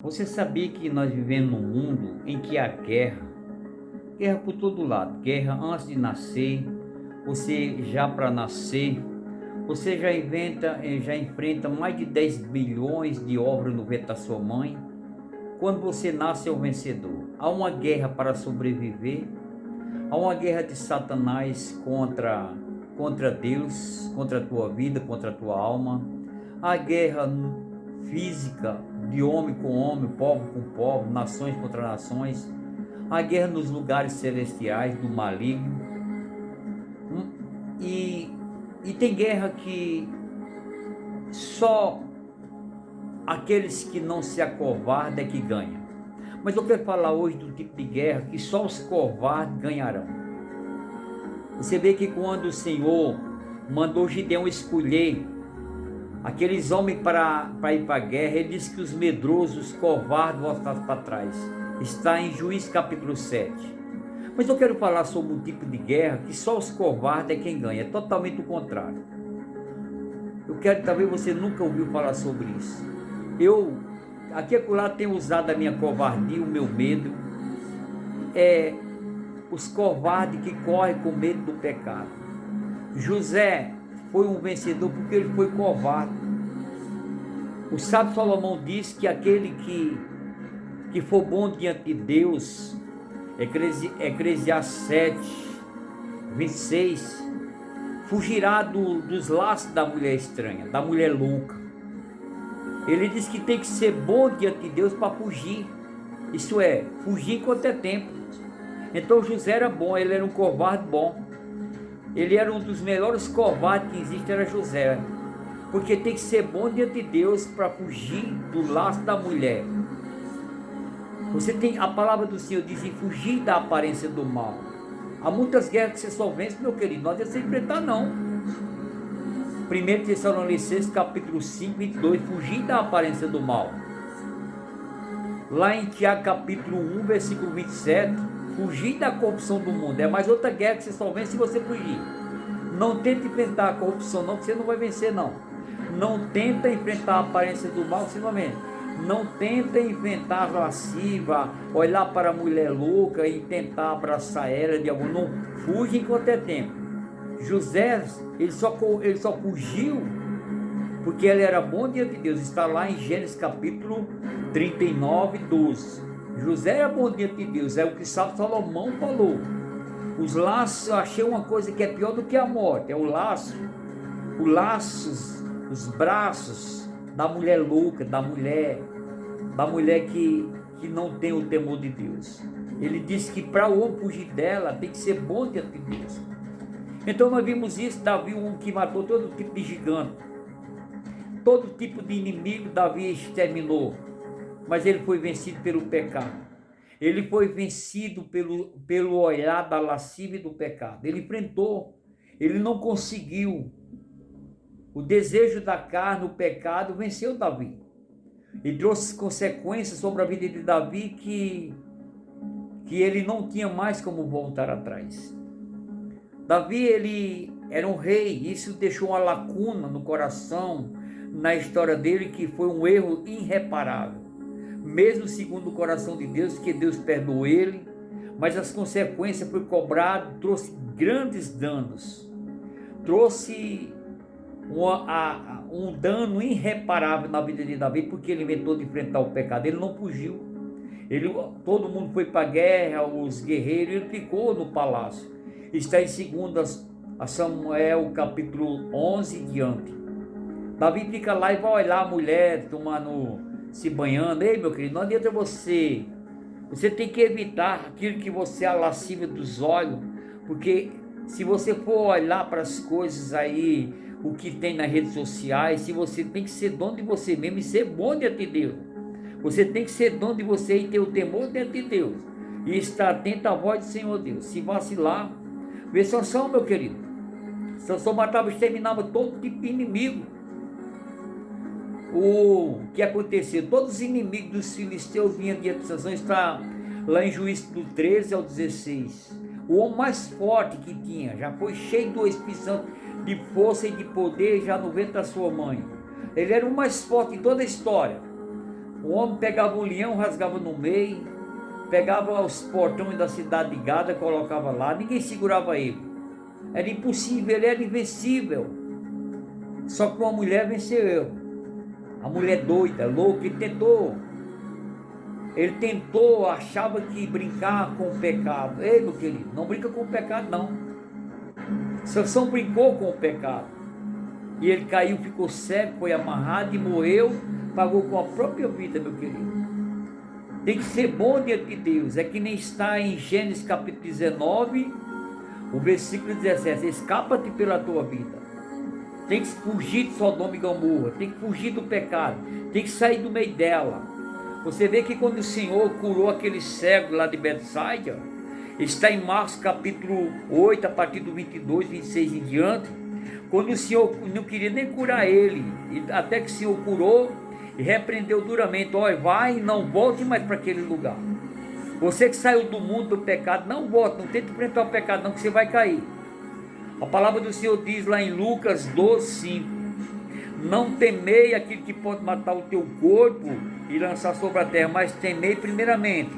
Você sabia que nós vivemos num mundo em que há guerra? Guerra por todo lado, guerra antes de nascer, você já para nascer, você já enfrenta mais de 10 bilhões de ovos no ventre da sua mãe. Quando você nasce é o vencedor. Há uma guerra para sobreviver, há uma guerra de Satanás contra Deus, contra a tua vida, contra a tua alma. Há guerra física de homem com homem, povo com povo, nações contra nações. Há guerra nos lugares celestiais do maligno. E tem guerra que só aqueles que não se acovardam é que ganham. Mas eu quero falar hoje do tipo de guerra que só os covardes ganharão. Você vê que quando o Senhor mandou Gideão escolher aqueles homens para ir para a guerra, ele disse que os medrosos, os covardes voltassem para trás. Está em Juízes capítulo 7. Mas eu quero falar sobre um tipo de guerra que só os covardes é quem ganha, é totalmente o contrário. Talvez você nunca ouviu falar sobre isso. Aqui e acolá tenho usado a minha covardia, o meu medo. Os covardes que correm com medo do pecado. José foi um vencedor porque ele foi covarde. O sábio Salomão diz que aquele que for bom diante de Deus, Eclesiastes 7, 26, fugirá dos laços da mulher estranha, da mulher louca. Ele diz que tem que ser bom diante de Deus para fugir. Isso é, fugir enquanto é tempo. Então José era bom, ele era um covarde bom. Ele era um dos melhores covardes que existe, era José. Porque tem que ser bom diante de Deus para fugir do laço da mulher. Você tem a palavra do Senhor diz em fugir da aparência do mal. Há muitas guerras que você só vence, meu querido, não adianta você enfrentar não. 1 Tessalonicenses capítulo 5, 22, fugir da aparência do mal. Lá em Tiago capítulo 1, versículo 27, fugir da corrupção do mundo. É mais outra guerra que você só vence se você fugir. Não tente enfrentar a corrupção não, que você não vai vencer não. Não tenta enfrentar a aparência do mal, que você não vai vencer. Não tenta inventar lasciva, olhar para a mulher louca e tentar abraçar ela de algum. Não fuge enquanto é tempo. José, ele só fugiu porque ele era bom diante de Deus. Está lá em Gênesis capítulo 39, 12. José era bom diante de Deus, é o que Salomão falou. Os laços, eu achei uma coisa que é pior do que a morte, é o laço, os braços da mulher louca, da mulher que não tem o temor de Deus. Ele disse que para o homem fugir dela tem que ser bom diante de Deus. Então nós vimos isso, Davi, um que matou todo tipo de gigante, todo tipo de inimigo Davi exterminou, mas ele foi vencido pelo pecado. Ele foi vencido pelo olhar da lascívia e do pecado. Ele enfrentou, ele não conseguiu. O desejo da carne, o pecado, venceu Davi. E trouxe consequências sobre a vida de Davi que ele não tinha mais como voltar atrás. Davi, ele era um rei, isso deixou uma lacuna no coração, na história dele, que foi um erro irreparável. Mesmo segundo o coração de Deus, que Deus perdoou ele, mas as consequências foi cobrado, trouxe grandes danos, trouxe um dano irreparável na vida de Davi, porque ele inventou de enfrentar o pecado, ele não fugiu, todo mundo foi para a guerra, os guerreiros, ele ficou no palácio. Está em 2 Samuel capítulo 11 diante. Davi fica lá e vai olhar a mulher se banhando. Ei, meu querido, não adianta você tem que evitar aquilo que você é a lascívia dos olhos, porque se você for olhar para as coisas aí, o que tem nas redes sociais, se você tem que ser dono de você mesmo e ser bom diante de Deus. Você tem que ser dono de você e ter o temor diante de Deus e estar atento à voz do Senhor Deus. Se vacilar, vê Sansão, meu querido. Sansão matava e exterminava todo tipo de inimigo. O que aconteceu? Todos os inimigos dos filisteus vinham diante de Sansão. Está lá em Juízes do 13 ao 16. O homem mais forte que tinha, já foi cheio do Espírito Santo, de força e de poder, já no ventre da sua mãe. Ele era o mais forte em toda a história. O homem pegava um leão, rasgava no meio, pegava os portões da cidade de Gada, colocava lá, ninguém segurava ele. Era impossível, ele era invencível. Só que uma mulher venceu ele. A mulher doida, louca, ele tentou, achava que brincar com o pecado. Ei, meu querido, não brinca com o pecado, não. Sansão brincou com o pecado. E ele caiu, ficou cego, foi amarrado e morreu, pagou com a própria vida, meu querido. Tem que ser bom diante de Deus. É que nem está em Gênesis capítulo 19, o versículo 17. Escapa-te pela tua vida. Tem que fugir de Sodoma e Gomorra. Tem que fugir do pecado. Tem que sair do meio dela. Você vê que quando o Senhor curou aquele cego lá de Betsaida, está em Marcos capítulo 8, a partir do 22, 26 em diante, quando o Senhor não queria nem curar ele, até que o Senhor curou e repreendeu duramente: olha, vai e não volte mais para aquele lugar. Você que saiu do mundo do pecado, não volte, não tente enfrentar o pecado não, que você vai cair. A palavra do Senhor diz lá em Lucas 12, 5: não temei aquele que pode matar o teu corpo e lançar sobre a terra, mas temei primeiramente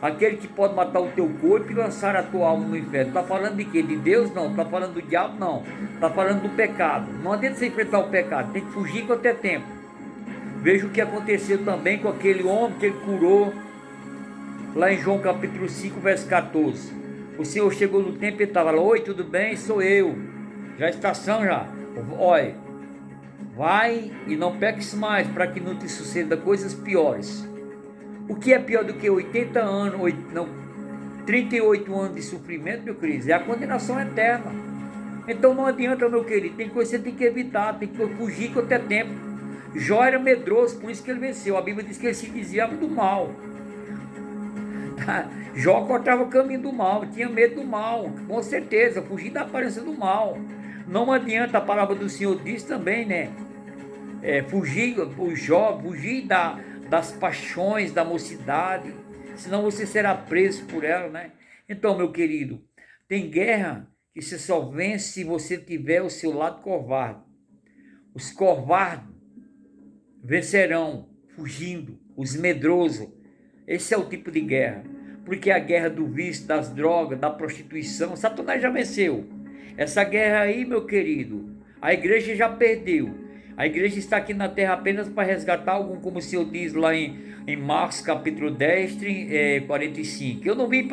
aquele que pode matar o teu corpo e lançar a tua alma no inferno. Está falando de quê? De Deus? Não. Está falando do diabo? Não. Está falando do pecado. Não adianta você enfrentar o pecado, tem que fugir com até tempo. Veja o que aconteceu também com aquele homem que ele curou lá em João capítulo 5, verso 14. O Senhor chegou no templo e estava lá: oi, tudo bem? Sou eu. Já está são já. Olha, vai e não peques mais, para que não te suceda coisas piores. O que é pior do que 80 anos, 38 anos de sofrimento, meu querido? É a condenação eterna. Então não adianta, meu querido, tem coisa que você tem que evitar, tem que fugir com até tempo. Jó era medroso, por isso que ele venceu. A Bíblia diz que ele se desviava do mal. Jó cortava o caminho do mal, tinha medo do mal, com certeza, fugir da aparência do mal. Não adianta, a palavra do Senhor diz também, né? Fugir das paixões da mocidade, senão você será preso por ela, né? Então, meu querido, tem guerra que você só vence se você tiver o seu lado covarde. Os covardes vencerão fugindo, os medrosos. Esse é o tipo de guerra, porque a guerra do vício, das drogas, da prostituição, Satanás já venceu. Essa guerra aí, meu querido, a igreja já perdeu. A igreja está aqui na terra apenas para resgatar algum, como o Senhor diz lá em Marcos capítulo 10, 45. Eu não vim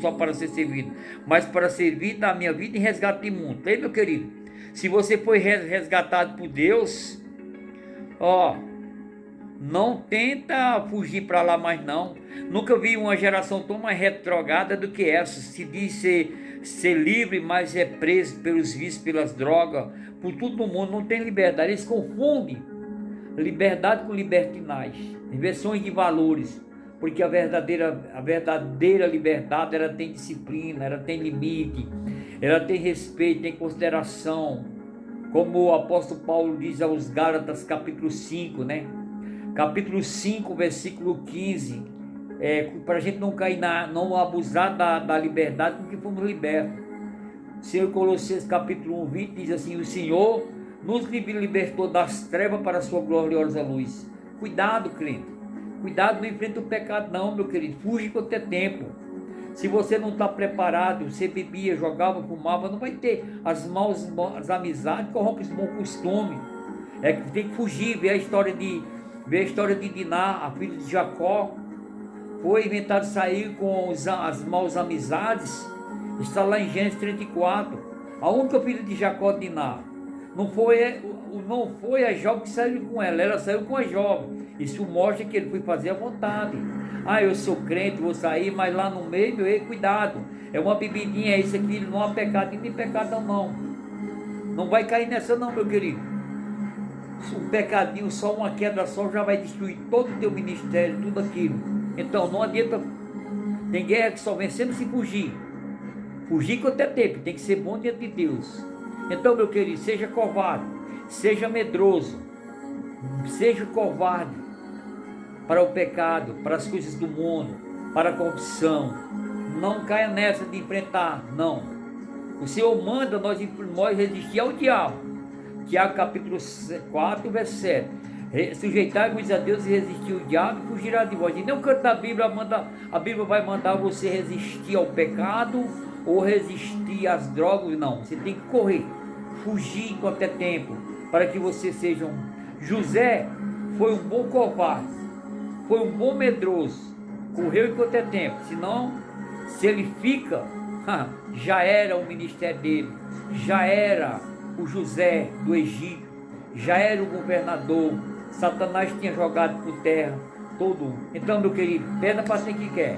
só para ser servido, mas para servir da minha vida em resgate de mundo. Ei, meu querido, se você foi resgatado por Deus, não tenta fugir para lá mais não. Nunca vi uma geração tão mais retrogada do que essa. Se diz ser livre, mas é preso pelos vícios, pelas drogas, por tudo no mundo, não tem liberdade. Eles confundem liberdade com libertinagem, inversões de valores, porque a verdadeira liberdade, ela tem disciplina, ela tem limite, ela tem respeito, tem consideração, como o apóstolo Paulo diz aos Gálatas capítulo 5, né? Capítulo 5, versículo 15, para a gente não cair não abusar da liberdade com que fomos libertos. Senhor, Colossenses capítulo 1, 20 diz assim: o Senhor nos libertou das trevas para a sua gloriosa luz. Cuidado, crente, cuidado, não enfrenta o pecado não, meu querido, fuge quanto é tempo. Se você não está preparado, você bebia, jogava, fumava, não vai ter as amizades, corrompe os bons costumes. É que tem que fugir. Ver a história de Diná, a filha de Jacó. Foi inventado sair com as maus amizades. Está lá em Gênesis 34. A única filha de Jacó, Diná, não foi a jovem que saiu com ela saiu com a jovem. Isso mostra que ele foi fazer a vontade. Eu sou crente, vou sair, mas lá no meio, cuidado. É uma bebidinha, isso aqui não é pecado, nem pecadão não. Não vai cair nessa não, meu querido. Um pecadinho, só uma queda só já vai destruir todo o teu ministério, tudo aquilo. Então não adianta. Tem guerra que só vencemos se fugir. Fugir quanto é tempo, tem que ser bom diante de Deus. Então, meu querido, seja covarde, seja medroso, seja covarde para o pecado, para as coisas do mundo, para a corrupção. Não caia nessa de enfrentar, não. O Senhor manda nós resistir ao diabo. Tiago capítulo 4, verso 7. Sujeitai-vos a Deus e resistir o diabo e fugirá de vós. E nem o canto da Bíblia a Bíblia vai mandar você resistir ao pecado ou resistir às drogas, não. Você tem que correr, fugir enquanto é tempo, para que você seja um... José foi um bom covarde, foi um bom medroso, correu enquanto é tempo, senão, se ele fica, já era o ministério dele, já era o José do Egito, já era o governador. Satanás tinha jogado por terra todo mundo. Então, meu querido, pena para quem que quer,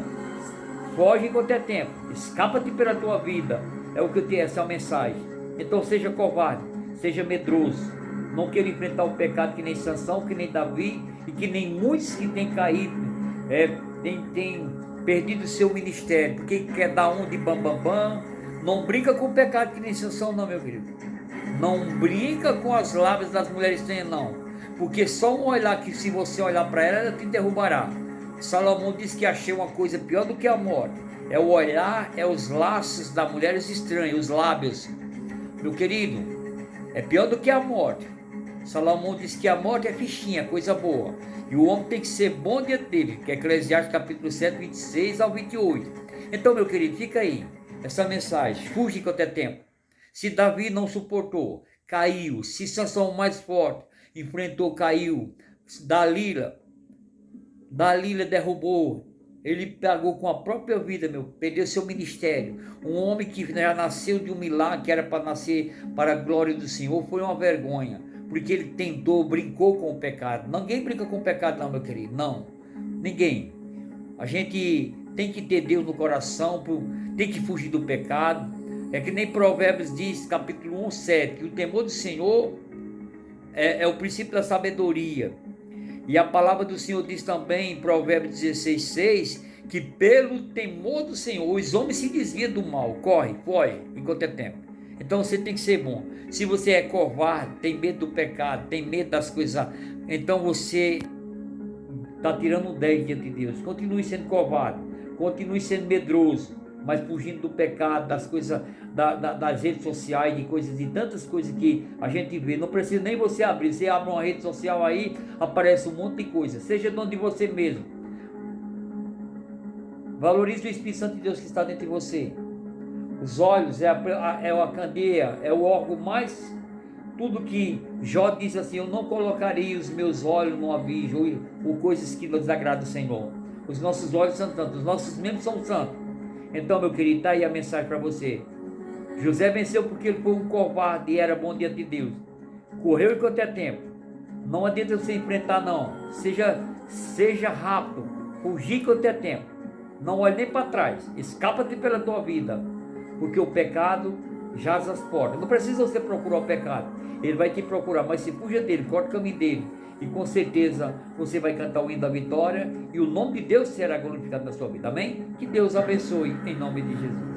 foge enquanto é tempo, escapa-te pela tua vida, é o que eu tenho, essa é a mensagem. Então seja covarde, seja medroso, não queira enfrentar o pecado que nem Sansão, que nem Davi, e que nem muitos que têm caído, têm perdido o seu ministério, porque quer dar um de bam. Não brinca com o pecado que nem Sansão não, meu querido. Não brinca com as lábias das mulheres estranhas não, porque só um olhar que, se você olhar para ela, ela te derrubará. Salomão diz que achei uma coisa pior do que a morte, é o olhar, é os laços das mulheres estranhas, os lábios. Meu querido, é pior do que a morte. Salomão diz que a morte é fichinha, coisa boa, e o homem tem que ser bom diante dele, que é Eclesiastes capítulo 7, 26 ao 28. Então, meu querido, fica aí essa mensagem, fuja enquanto é tempo. Se Davi não suportou, caiu. Se Sansão, mais forte, enfrentou, caiu. Dalila derrubou, ele pagou com a própria vida, perdeu seu ministério. Um homem que já nasceu de um milagre, que era para nascer para a glória do Senhor, foi uma vergonha, porque ele tentou, brincou com o pecado. Ninguém brinca com o pecado não, meu querido, não, ninguém. A gente tem que ter Deus no coração, tem que fugir do pecado. É que nem Provérbios diz, capítulo 1, 7, que o temor do Senhor é o princípio da sabedoria. E a palavra do Senhor diz também em Provérbios 16, 6, que pelo temor do Senhor os homens se desviam do mal, corre, enquanto é tempo. Então você tem que ser bom. Se você é covarde, tem medo do pecado, tem medo das coisas, então você está tirando 10 diante de Deus. Continue sendo covarde, continue sendo medroso, mas fugindo do pecado, das coisas, das redes sociais, de tantas coisas que a gente vê. Não precisa nem você abrir, você abre uma rede social aí, aparece um monte de coisa. Seja dono de você mesmo. Valorize o Espírito Santo de Deus que está dentro de você. Os olhos é a candeia, é o órgão mais... Tudo que Jó diz assim, eu não colocaria os meus olhos no abismo, ou coisas que desagradam o Senhor. Os nossos olhos são santos, os nossos membros são santos. Então, meu querido, está aí a mensagem para você. José venceu porque ele foi um covarde e era bom diante de Deus. Correu enquanto é tempo. Não adianta você enfrentar não. Seja rápido. Fugir enquanto é tempo. Não olhe nem para trás. Escapa-te pela tua vida. Porque o pecado jaz às portas. Não precisa você procurar o pecado. Ele vai te procurar. Mas se fuja dele, corta o caminho dele. E com certeza você vai cantar o hino da vitória. E o nome de Deus será glorificado na sua vida. Amém? Que Deus abençoe em nome de Jesus.